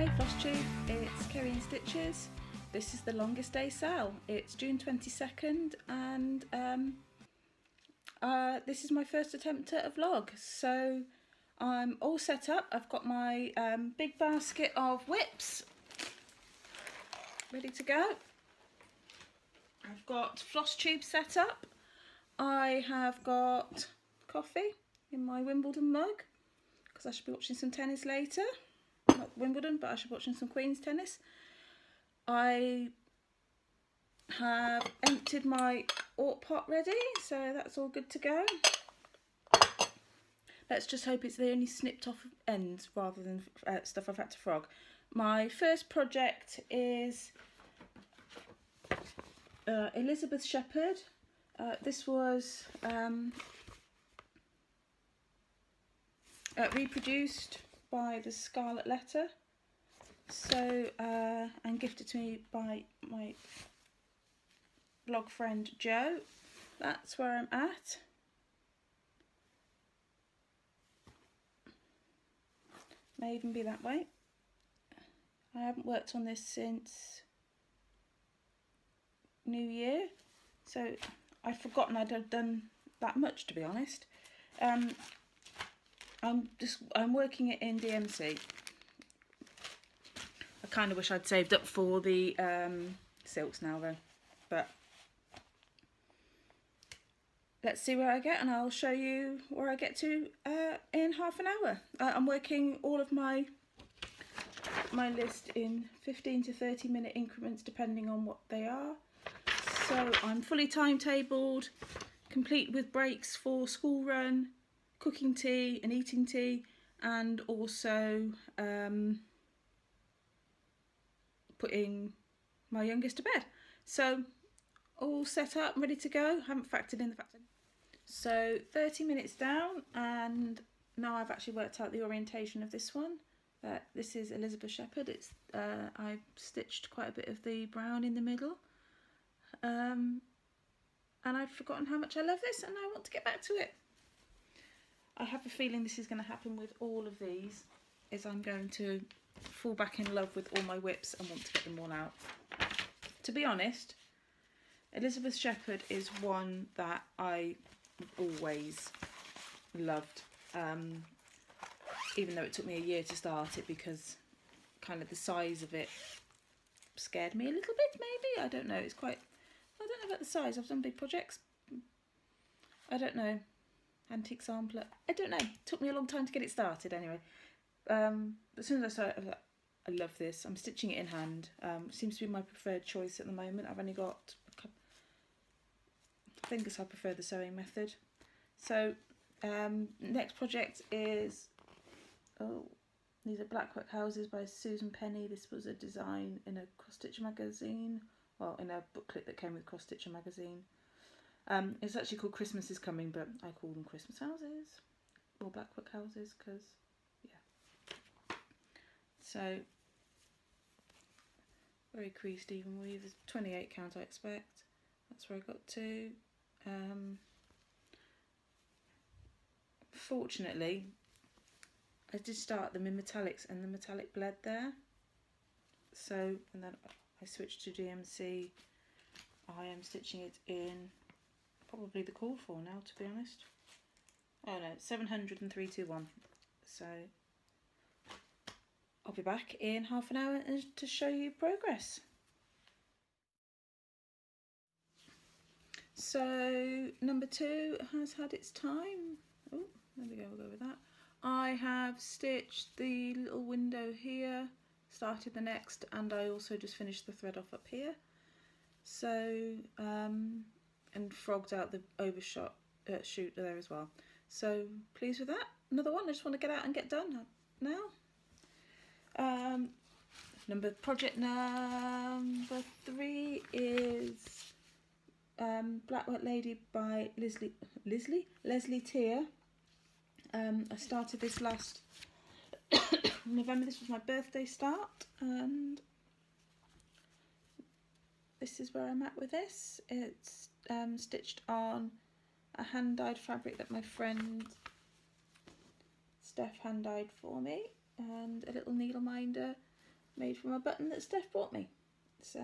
Hey Floss Tube, it's Kerry in Stitches. This is the longest day sale. It's June 22nd and this is my first attempt at a vlog. So I'm all set up. I've got my big basket of whips ready to go. I've got floss tube set up. I have got coffee in my Wimbledon mug because I should be watching some tennis later. Not Wimbledon, but I should be watching some Queen's tennis. I have emptied my ort pot ready, so that's all good to go. Let's just hope it's the only snipped off ends rather than stuff I've had to frog. My first project is Elizabeth Shepherd. This was reproduced by the Scarlet Letter, so and gifted to me by my blog friend Jo. That's where I'm at. May even be that way. I haven't worked on this since New Year, so I'd forgotten I'd done that much, to be honest. I'm working it in DMC. I kind of wish I'd saved up for the silks now though, but let's see where I get, and I'll show you where I get to in half an hour. I'm working all of my list in 15 to 30 minute increments depending on what they are. So I'm fully timetabled, complete with breaks for school run, cooking tea and eating tea, and also putting my youngest to bed. So all set up, ready to go. Haven't factored in the factor. So 30 minutes down, and now I've actually worked out the orientation of this one. This is Elizabeth Shepherd. It's I've stitched quite a bit of the brown in the middle, and I'd forgotten how much I love this, and I want to get back to it. I have a feeling this is going to happen with all of these, is I'm going to fall back in love with all my whips and want to get them all out. To be honest, Elizabeth Shepherd is one that I always loved, even though it took me a year to start it because kind of the size of it scared me a little bit, maybe. I don't know, it's quite, I don't know about the size. I've done big projects. I don't know. Antique sampler. I don't know. It took me a long time to get it started anyway. But as soon as I started, I was like, I love this. I'm stitching it in hand. Seems to be my preferred choice at the moment. I've only got a couple. I think I prefer the sewing method. So next project is, these are Black Workhouses by Susan Penny. This was a design in a cross stitcher magazine, well, in a booklet that came with cross stitcher magazine. It's actually called Christmas is Coming, but I call them Christmas houses or Black Workhouses because, yeah. So very creased even weave. 28 count I expect. That's where I got to. Fortunately, I did start them in metallics and the metallic bled there. So, and then I switched to DMC. I am stitching it in probably the call for now, to be honest. Oh no, 70321. So I'll be back in half an hour to show you progress. So number 2 has had its time. Oh, there we go, we'll go with that. I have stitched the little window here, started the next, and I also just finished the thread off up here. So and frogged out the overshot shoot there as well. So pleased with that. Another one I just want to get out and get done now. Project number 3 is Black Work Lady by Leslie Tier. I started this last November. This was my birthday start, and this is where I'm at with this. It's stitched on a hand-dyed fabric that my friend Steph hand-dyed for me, and a little needle minder made from a button that Steph brought me. So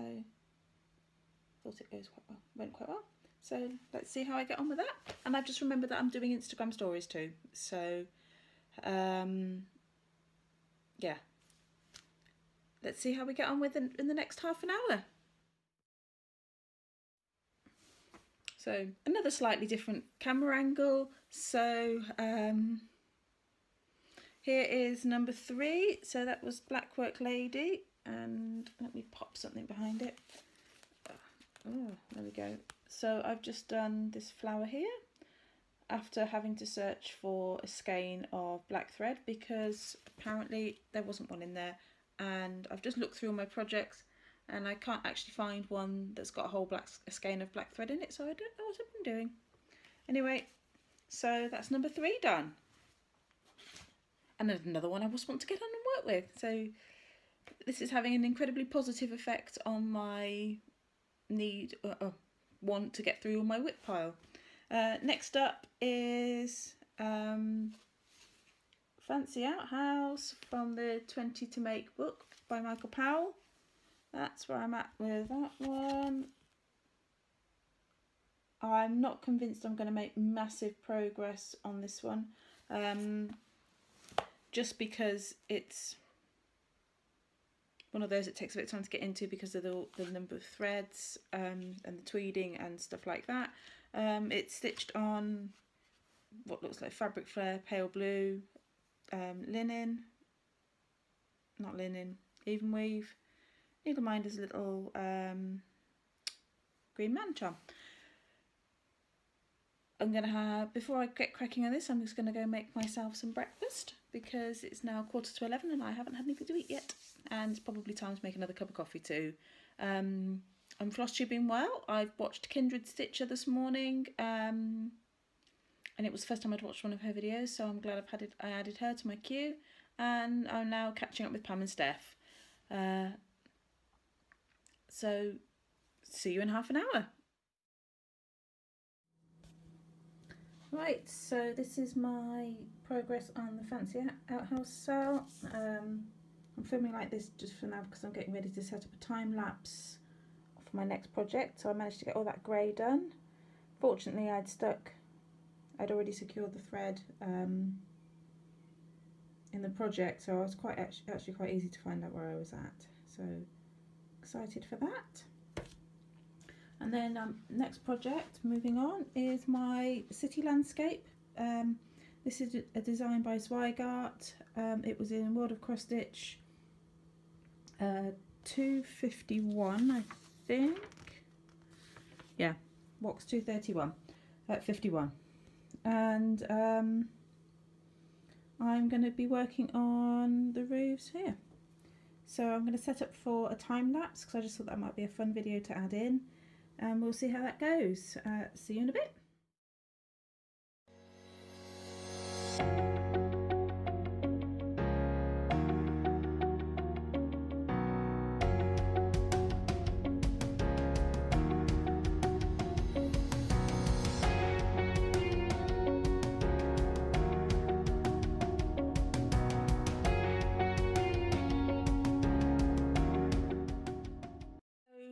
thought it goes quite well, went quite well. So let's see how I get on with that. And I've just remembered that I'm doing Instagram stories too. So yeah, let's see how we get on with in the next half an hour. So another slightly different camera angle. So here is number 3. So that was Blackwork Lady, and let me pop something behind it. Oh, there we go. So I've just done this flower here after having to search for a skein of black thread because apparently there wasn't one in there, and I've just looked through all my projects and I can't actually find one that's got a skein of black thread in it, so I don't know what I've been doing. Anyway, so that's number 3 done. And another one I just want to get on and work with. So this is having an incredibly positive effect on my want to get through all my whip pile. Next up is Fancy Outhouse from the 20 to Make book by Michael Powell. That's where I'm at with that one. I'm not convinced I'm going to make massive progress on this one, just because it's one of those that takes a bit of time to get into because of the number of threads and the tweeding and stuff like that. It's stitched on what looks like fabric flare, pale blue, linen, not linen, even weave. Needle Minder's a little green man charm. I'm going to have, before I get cracking on this, I'm just going to go make myself some breakfast because it's now 11:15 and I haven't had anything to eat yet, and it's probably time to make another cup of coffee too. I'm floss tubing well. I've watched Kindred Stitcher this morning, and it was the first time I'd watched one of her videos, so I'm glad I added her to my queue, and I'm now catching up with Pam and Steph. So see you in half an hour. Right, so this is my progress on the Fancy Outhouse sale. I'm filming like this just for now because I'm getting ready to set up a time lapse for my next project. So I managed to get all that grey done. Fortunately, I'd already secured the thread in the project, so I was actually quite easy to find out where I was at. So excited for that. And then next project, moving on, is my city landscape. This is a design by Zweigart. It was in World of Cross Stitch 251, I think. Yeah, Box 231 at 51. And I'm going to be working on the roofs here. So I'm going to set up for a time lapse because I just thought that might be a fun video to add in. And we'll see how that goes. See you in a bit.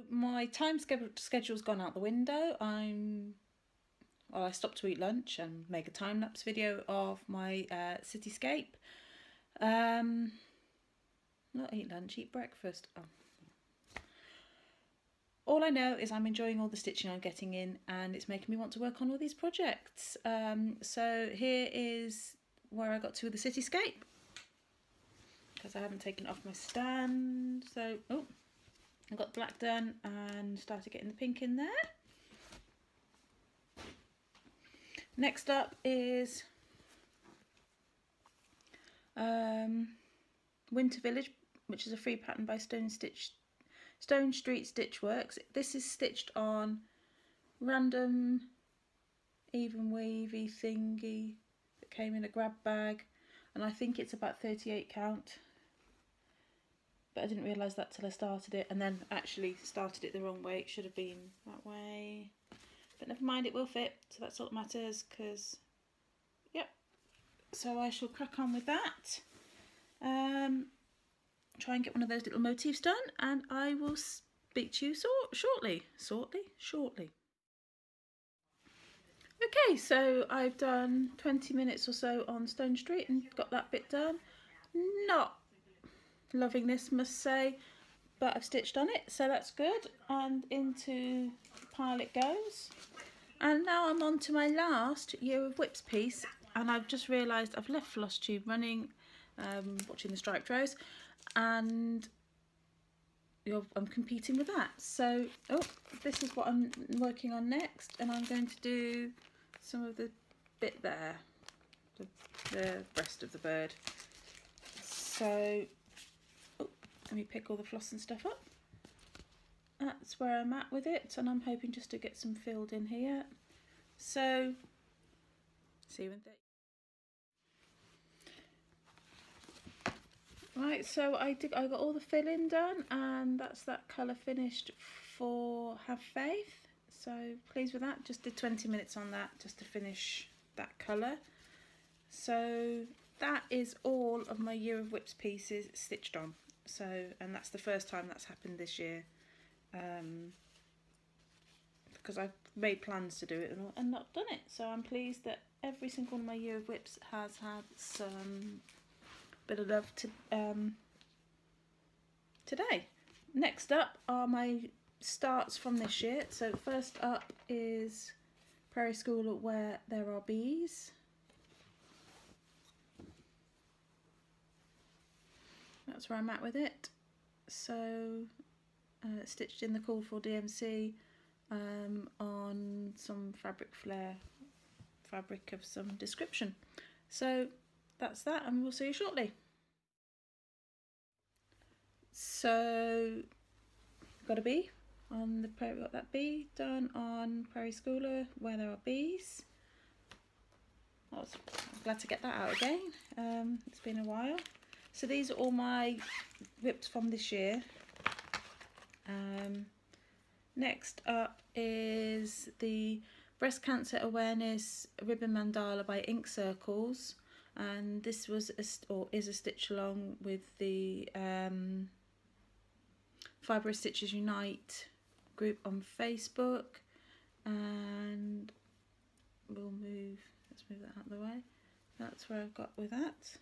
My time schedule's gone out the window. I stopped to eat lunch and make a time-lapse video of my cityscape. Not eat lunch, eat breakfast. Oh. All I know is I'm enjoying all the stitching I'm getting in, and it's making me want to work on all these projects. So here is where I got to with the cityscape, because I haven't taken it off my stand. So, oh, I got the black done and started getting the pink in there. Next up is Winter Village, which is a free pattern by Stone Street Stitch Works. This is stitched on random even wavy thingy that came in a grab bag, and I think it's about 38 count. But I didn't realise that till I started it, and then actually started it the wrong way. It should have been that way. But never mind, it will fit, so that's all that matters, because, yep. So I shall crack on with that. try and get one of those little motifs done, and I will speak to you shortly. Okay, so I've done 20 minutes or so on Stone Street and got that bit done. Not loving this, must say, but I've stitched on it, so that's good. And into pile it goes. And now I'm on to my last Year of Whips piece, and I've just realised I've left floss tube running, watching the striped rows, and I'm competing with that. So, oh, this is what I'm working on next, and I'm going to do some of the bit there, the breast of the bird. So, oh, let me pick all the floss and stuff up. That's where I'm at with it, and I'm hoping just to get some filled in here. So, see you in 30. Right, so I got all the filling done, and that's that colour finished for Have Faith. So pleased with that. Just did 20 minutes on that just to finish that colour. So that is all of my Year of Whips pieces stitched on. So, and that's the first time that's happened this year, because I've made plans to do it and not done it. So I'm pleased that every single one of my Year of Whips has had some bit of love today. Next up are my starts from this year. So first up is Prairie School Where There Are Bees. That's where I'm at with it. So stitched in the call for DMC on some fabric flare, fabric of some description. So that's that, and we'll see you shortly. So got a bee on the prairie, got that bee done on Prairie Schooler Where There Are Bees. I was glad to get that out again. It's been a while. So these are all my whips from this year. Next up is the Breast Cancer Awareness Ribbon Mandala by Ink Circles, and this was is a stitch along with the Fibrous Stitches Unite group on Facebook, and let's move that out of the way. That's where I've got with that.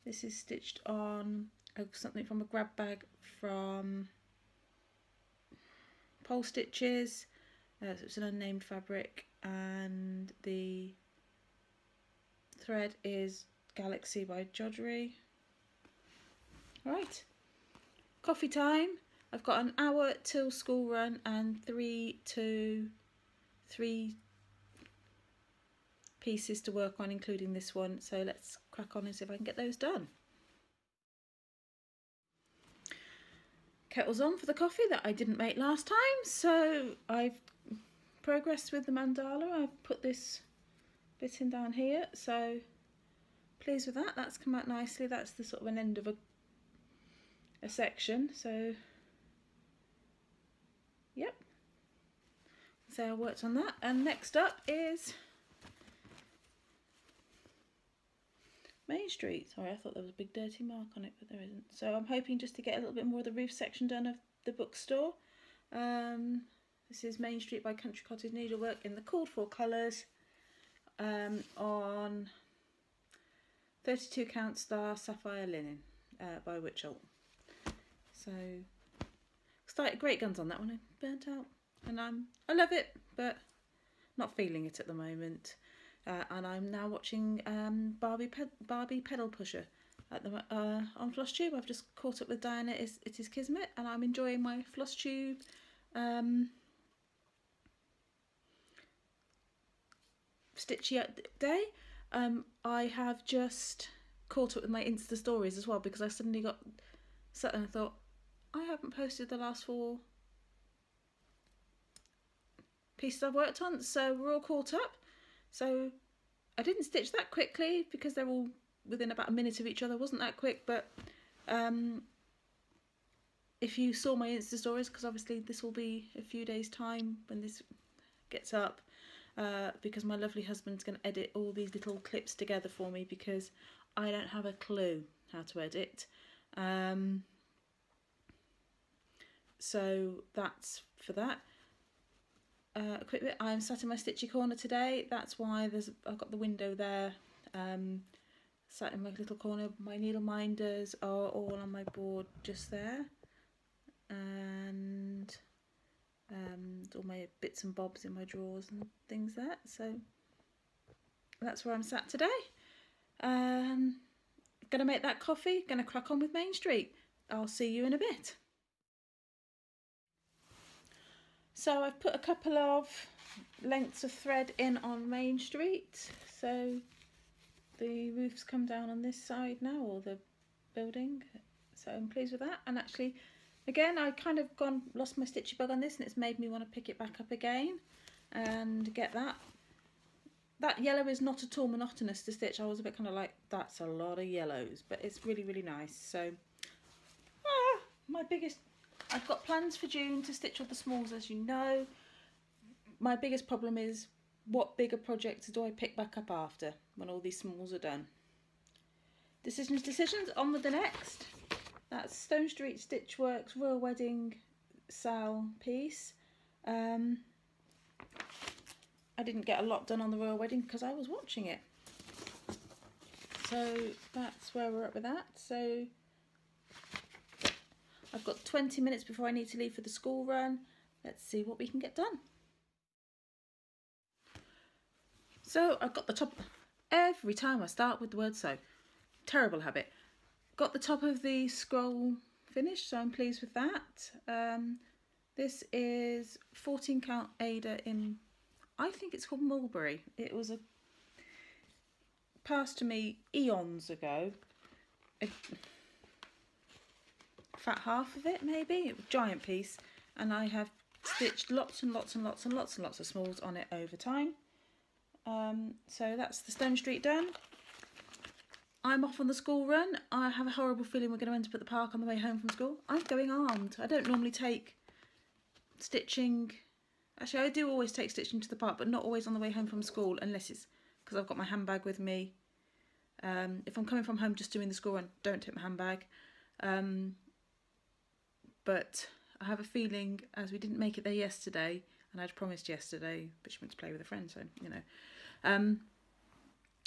This is stitched on something from a grab bag from Pole Stitches. So it's an unnamed fabric, and the thread is Galaxy by Joddery. Right, coffee time. I've got an hour till school run and three pieces to work on, including this one. So let's crack on and see if I can get those done. Kettle's on for the coffee that I didn't make last time. So I've progressed with the mandala. I've put this bit in down here, so pleased with that. That's come out nicely. That's the sort of an end of a section. So yep, so I worked on that. And next up is Main Street. Sorry, I thought there was a big dirty mark on it, but there isn't. So I'm hoping just to get a little bit more of the roof section done of the bookstore. This is Main Street by Country Cottage Needlework in the called for colours, on 32 count star sapphire linen by Witchelt. So started great guns on that one. I burnt out, and I love it, but not feeling it at the moment. And I'm now watching Barbie Pedal Pusher at the on floss tube. I've just caught up with Diana. It is Kismet, and I'm enjoying my floss tube stitchy day. I have just caught up with my Insta stories as well, because I suddenly got sat and I thought, I haven't posted the last 4 pieces I've worked on, so we're all caught up. So I didn't stitch that quickly because they're all within about a minute of each other. Wasn't that quick, but if you saw my Insta stories, because obviously this will be a few days time when this gets up, because my lovely husband's going to edit all these little clips together for me, because I don't have a clue how to edit. So that's for that. A quick bit, I'm sat in my stitchy corner today. That's why I've got the window there. Sat in my little corner. My needle minders are all on my board just there, and all my bits and bobs in my drawers and things there. So that's where I'm sat today. Gonna make that coffee, gonna crack on with Main Street. I'll see you in a bit. So I've put a couple of lengths of thread in on Main Street. So the roof's come down on this side now, or the building. So I'm pleased with that. And actually, again, I kind of lost my stitchy bug on this, and it's made me want to pick it back up again and get that. That yellow is not at all monotonous to stitch. I was a bit kind of like, that's a lot of yellows, but it's really, really nice. So I've got plans for June to stitch all the smalls, as you know. My biggest problem is, what bigger projects do I pick back up after when all these smalls are done? Decisions, on with the next. That's Stone Street Stitchworks Royal Wedding Sal piece. I didn't get a lot done on the Royal Wedding because I was watching it. So that's where we're at with that. So I've got 20 minutes before I need to leave for the school run. Let's see what we can get done. So I've got the top, every time I start with the word so, terrible habit. Got the top of the scroll finished, so I'm pleased with that. This is 14 count Ada in, I think it's called Mulberry. It was passed to me eons ago. Fat half of it maybe, giant piece, and I have stitched lots and lots and lots and lots and lots of smalls on it over time. So that's the Stone Street done. I'm off on the school run. I have a horrible feeling we're going to end up at the park on the way home from school. I'm going armed. I don't normally take stitching. Actually, I do always take stitching to the park, but not always on the way home from school, unless it's because I've got my handbag with me. If I'm coming from home just doing the school run, don't take my handbag. But I have a feeling, as we didn't make it there yesterday, and I'd promised yesterday, but she went to play with a friend, so, you know. I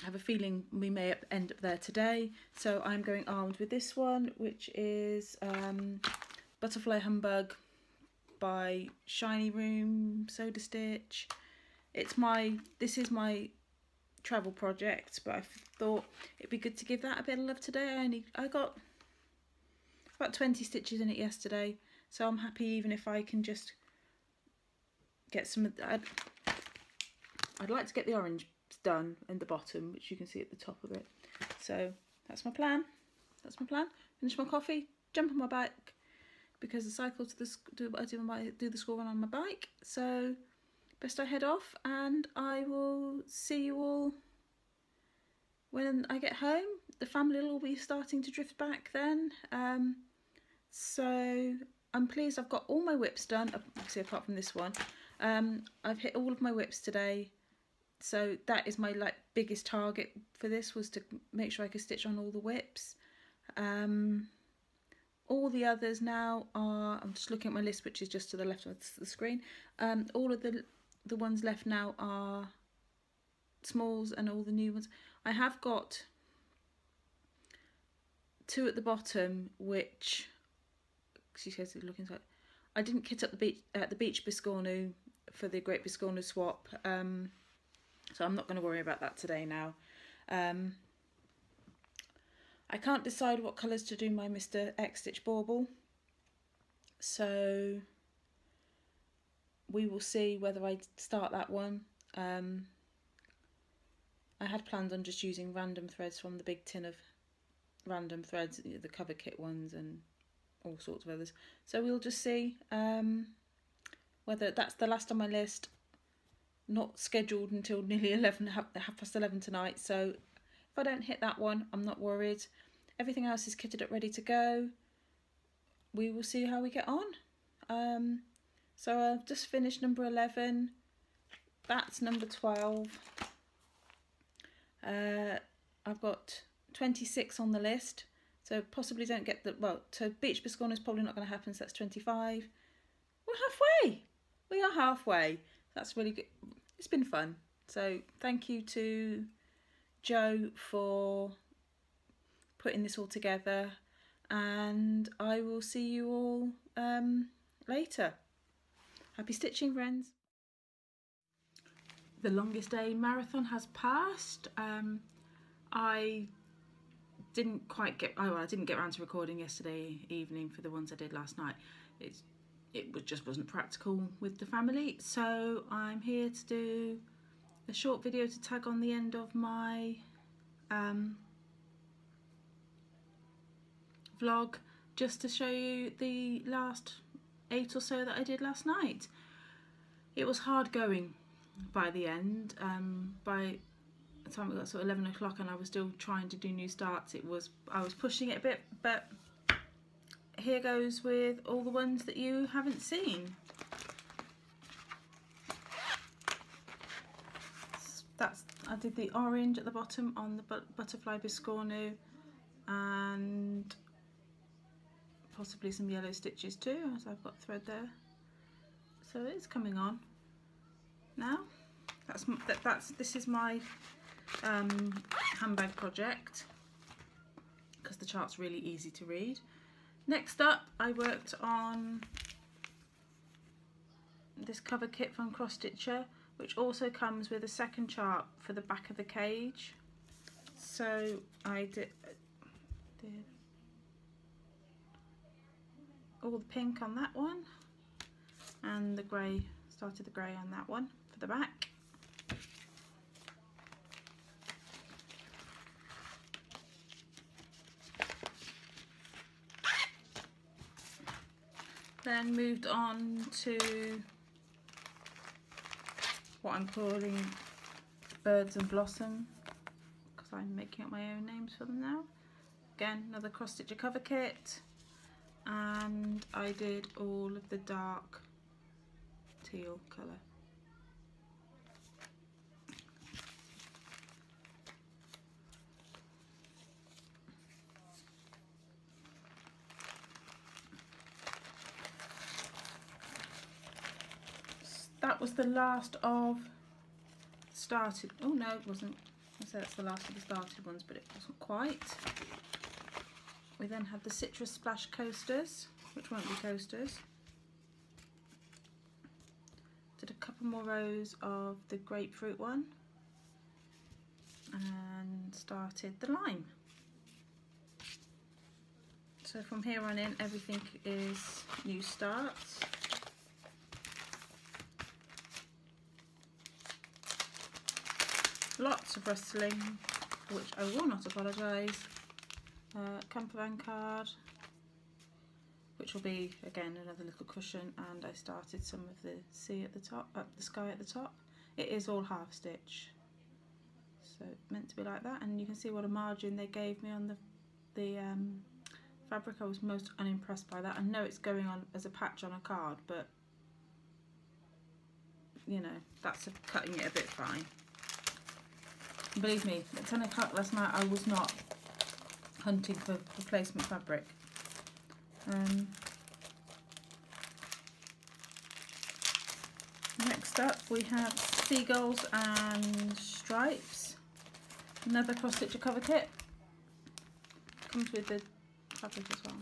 have a feeling we may end up there today. So I'm going armed with this one, which is Butterfly Humbug by Shiny Room Soda Stitch. This is my travel project, but I thought it'd be good to give that a bit of love today. I got about 20 stitches in it yesterday, so I'm happy even if I can just get some. I'd like to get the orange done in the bottom, which you can see at the top of it. So that's my plan. Finish my coffee, jump on my bike, because the cycle to do the school run on my bike. So best I head off, and I will see you all when I get home. The family will all be starting to drift back then. So I'm pleased I've got all my whips done, obviously apart from this one. I've hit all of my whips today. So that is my biggest target for this, was to make sure I could stitch on all the whips. All the others now are, I'm just looking at my list, which is just to the left of the screen. All of the ones left now are smalls, and all the new ones. I have got 2 at the bottom, which she says look inside. I didn't kit up the beach biscornu for the Great Biscornu swap. So I'm not going to worry about that today now. I can't decide what colours to do my Mr. X Stitch bauble. So we will see whether I start that one. I had planned on just using random threads from the big tin of random threads, the cover kit ones and all sorts of others. So we'll just see whether that's the last on my list. Not scheduled until nearly 11, half past 11 tonight, so if I don't hit that one, I'm not worried. Everything else is kitted up, ready to go. We will see how we get on. So I've just finished number 11. That's number 12. I've got 26 on the list, So possibly don't get the, well, so Beach Biscorner is probably not going to happen, so that's 25. We're halfway. We are halfway. That's really good. It's been fun. So thank you to Joe for putting this all together, and I will see you all later. Happy stitching, friends. The longest day marathon has passed. I didn't get around to recording yesterday evening for the ones I did last night. It just wasn't practical with the family, so I'm here to do a short video to tag on the end of my vlog, just to show you the last 8 or so that I did last night. It was hard going by the end. By the time it got sort of 11 o'clock and I was still trying to do new starts, I was pushing it a bit, but here goes with all the ones that you haven't seen. I did the orange at the bottom on the butterfly biscornu, and possibly some yellow stitches too, as I've got thread there. So it's coming on now. This is my handbag project, because the chart's really easy to read. Next up, I worked on this cover kit from Cross Stitcher, which also comes with a second chart for the back of the cage. So I did all the pink on that one, and the grey, started the grey on that one for the back. Then moved on to what I'm calling Birds and Blossom, because I'm making up my own names for them now. Again, another Cross Stitcher cover kit, and I did all of the dark teal colour. That was the last of started. Oh no, it wasn't. I said that's the last of the started ones, but it wasn't quite. We then had the Citrus Splash coasters, which won't be coasters. Did a couple more rows of the grapefruit one, and started the lime. So from here on in, everything is new starts. Lots of rustling, for which I will not apologise. Campervan card, which will be again another little cushion, and I started some of the sea at the top, the sky at the top. It is all half stitch, so meant to be like that, and you can see what a margin they gave me on the fabric. I was most unimpressed by that. I know it's going on as a patch on a card, but you know, that's cutting it a bit fine. Believe me, at 10 o'clock last night I was not hunting for replacement fabric. Next up we have Seagulls and Stripes, another Cross Stitcher cover kit. Comes with the fabric as well.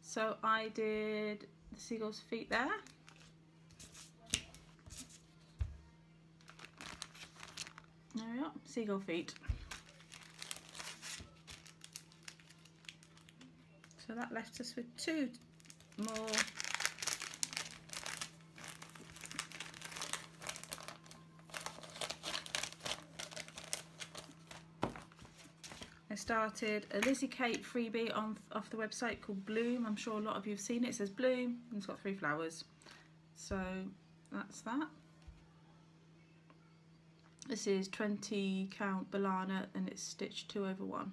So I did the seagull's feet there. There we are, seagull feet. So that left us with 2 more I started a Lizzie Kate freebie off the website called Bloom. I'm sure a lot of you have seen it. It says Bloom and it's got 3 flowers. So that's that. This is 20 count Balana and it's stitched 2/1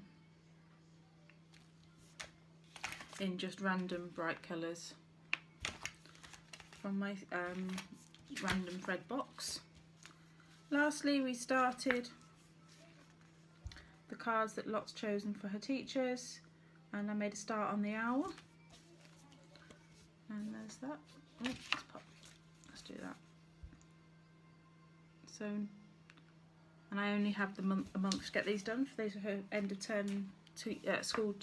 in just random bright colours from my random thread box. Lastly, we started the cards that Lot's chosen for her teachers, and I made a start on the owl, and there's that. Oh, let's do that. So, and I only have a month to get these done for those who are end of term school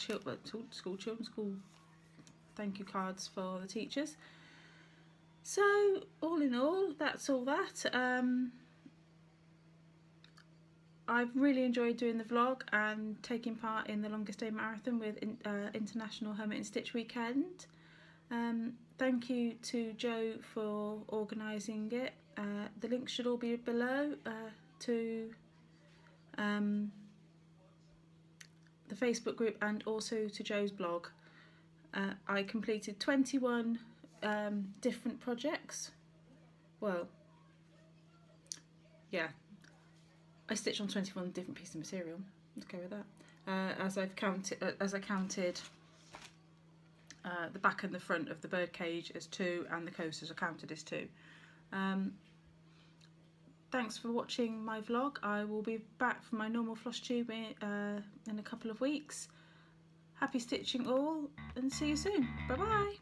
thank you cards for the teachers. So all in all, that's all that. I've really enjoyed doing the vlog and taking part in the longest day marathon with International Hermit and Stitch Weekend. Thank you to Joe for organising it. The links should all be below to the Facebook group and also to Joe's blog. I completed 21 different projects. Well, yeah, I stitched on 21 different pieces of material. Let's go with that. As I counted the back and the front of the bird cage as 2, and the coasters are counted as 2. Thanks for watching my vlog. I will be back for my normal floss tube in a couple of weeks. Happy stitching all, and see you soon. Bye bye.